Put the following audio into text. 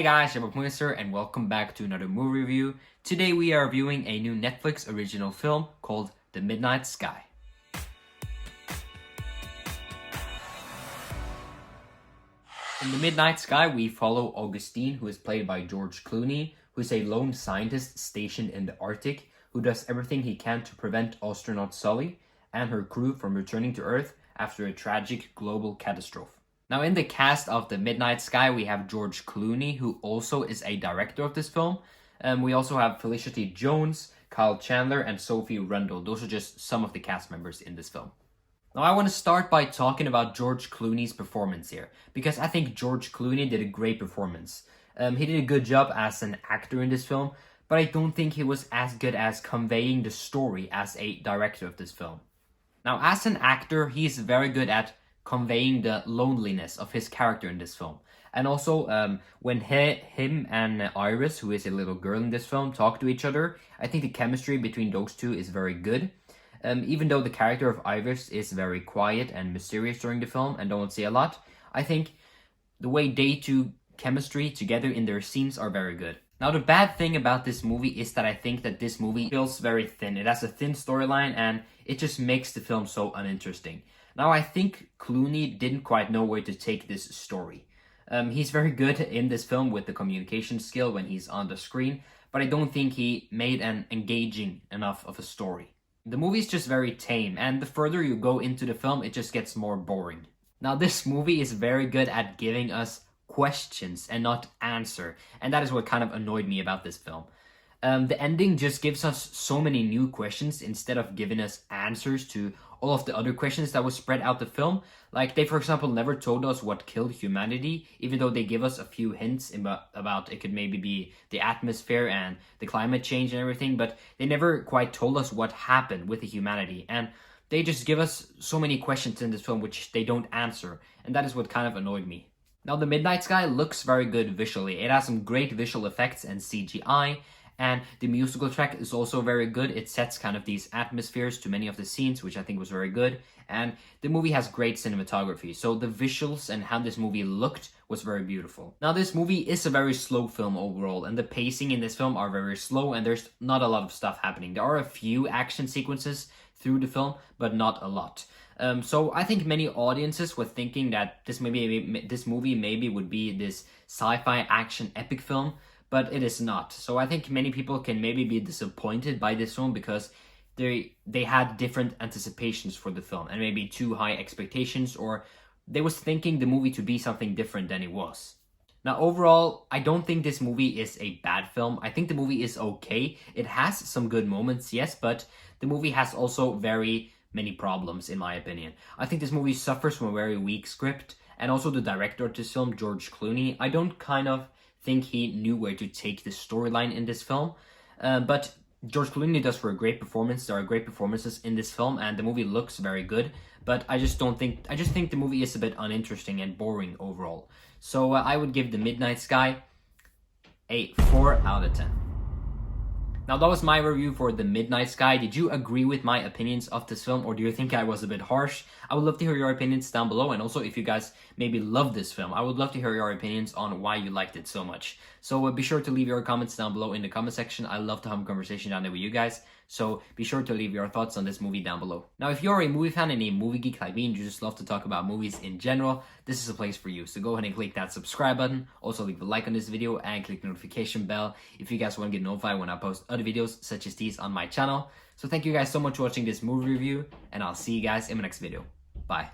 Hey guys, I'm Mr. and welcome back to another movie review. Today we are reviewing a new Netflix original film called The Midnight Sky. In The Midnight Sky, we follow Augustine, who is played by George Clooney, who is a lone scientist stationed in the Arctic, who does everything he can to prevent astronaut Sully and her crew from returning to Earth after a tragic global catastrophe. Now, in the cast of The Midnight Sky, we have George Clooney, who also is a director of this film. We also have Felicity Jones, Kyle Chandler, and Sophie Rundle. Those are just some of the cast members in this film. Now, I want to start by talking about George Clooney's performance here, because I think George Clooney did a great performance. He did a good job as an actor in this film, but I don't think he was as good as conveying the story as a director of this film. Now, as an actor, he's very good at conveying the loneliness of his character in this film. And also, when him and Iris, who is a little girl in this film, talk to each other, I think the chemistry between those two is very good. Even though the character of Iris is very quiet and mysterious during the film and don't say a lot, I think the way they two chemistry together in their scenes are very good. Now, the bad thing about this movie is that I think that this movie feels very thin. It has a thin storyline and it just makes the film so uninteresting. Now, I think Clooney didn't quite know where to take this story. He's very good in this film with the communication skill when he's on the screen, but I don't think he made an engaging enough of a story. The movie's just very tame, and the further you go into the film, it just gets more boring. Now, this movie is very good at giving us questions and not answer, and that is what kind of annoyed me about this film. The ending just gives us so many new questions instead of giving us answers to all of the other questions that was spread out the film. Like, they, for example, never told us what killed humanity, even though they give us a few hints about it could maybe be the atmosphere and the climate change and everything, but they never quite told us what happened with the humanity. And they just give us so many questions in this film which they don't answer, and that is what kind of annoyed me. Now, The Midnight Sky looks very good visually. It has some great visual effects and CGI, and the musical track is also very good. It sets kind of these atmospheres to many of the scenes, which I think was very good. And the movie has great cinematography. So the visuals and how this movie looked was very beautiful. Now, this movie is a very slow film overall, and the pacing in this film are very slow, and there's not a lot of stuff happening. There are a few action sequences through the film, but not a lot. So I think many audiences were thinking that this movie maybe would be this sci-fi action epic film, but it is not. So I think many people can maybe be disappointed by this film because they had different anticipations for the film and maybe too high expectations, or they was thinking the movie to be something different than it was. Now, overall, I don't think this movie is a bad film. I think the movie is okay. It has some good moments, yes, but the movie has also very many problems, in my opinion. I think this movie suffers from a very weak script, and also the director of this film, George Clooney, I don't kind of think he knew where to take the storyline in this film, but George Clooney does for a great performance. There are great performances in this film, and the movie looks very good, but I just think the movie is a bit uninteresting and boring overall. So I would give The Midnight Sky a 4 out of 10. Now, that was my review for The Midnight Sky. Did you agree with my opinions of this film, or do you think I was a bit harsh? I would love to hear your opinions down below, and also if you guys maybe love this film, I would love to hear your opinions on why you liked it so much. So be sure to leave your comments down below in the comment section. I love to have a conversation down there with you guys, so be sure to leave your thoughts on this movie down below. Now, if you're a movie fan and a movie geek like me and you just love to talk about movies in general, this is a place for you. So go ahead and click that subscribe button. Also, leave a like on this video and click the notification bell if you guys want to get notified when I post other videos such as these on my channel. So thank you guys so much for watching this movie review, and I'll see you guys in my next video. Bye.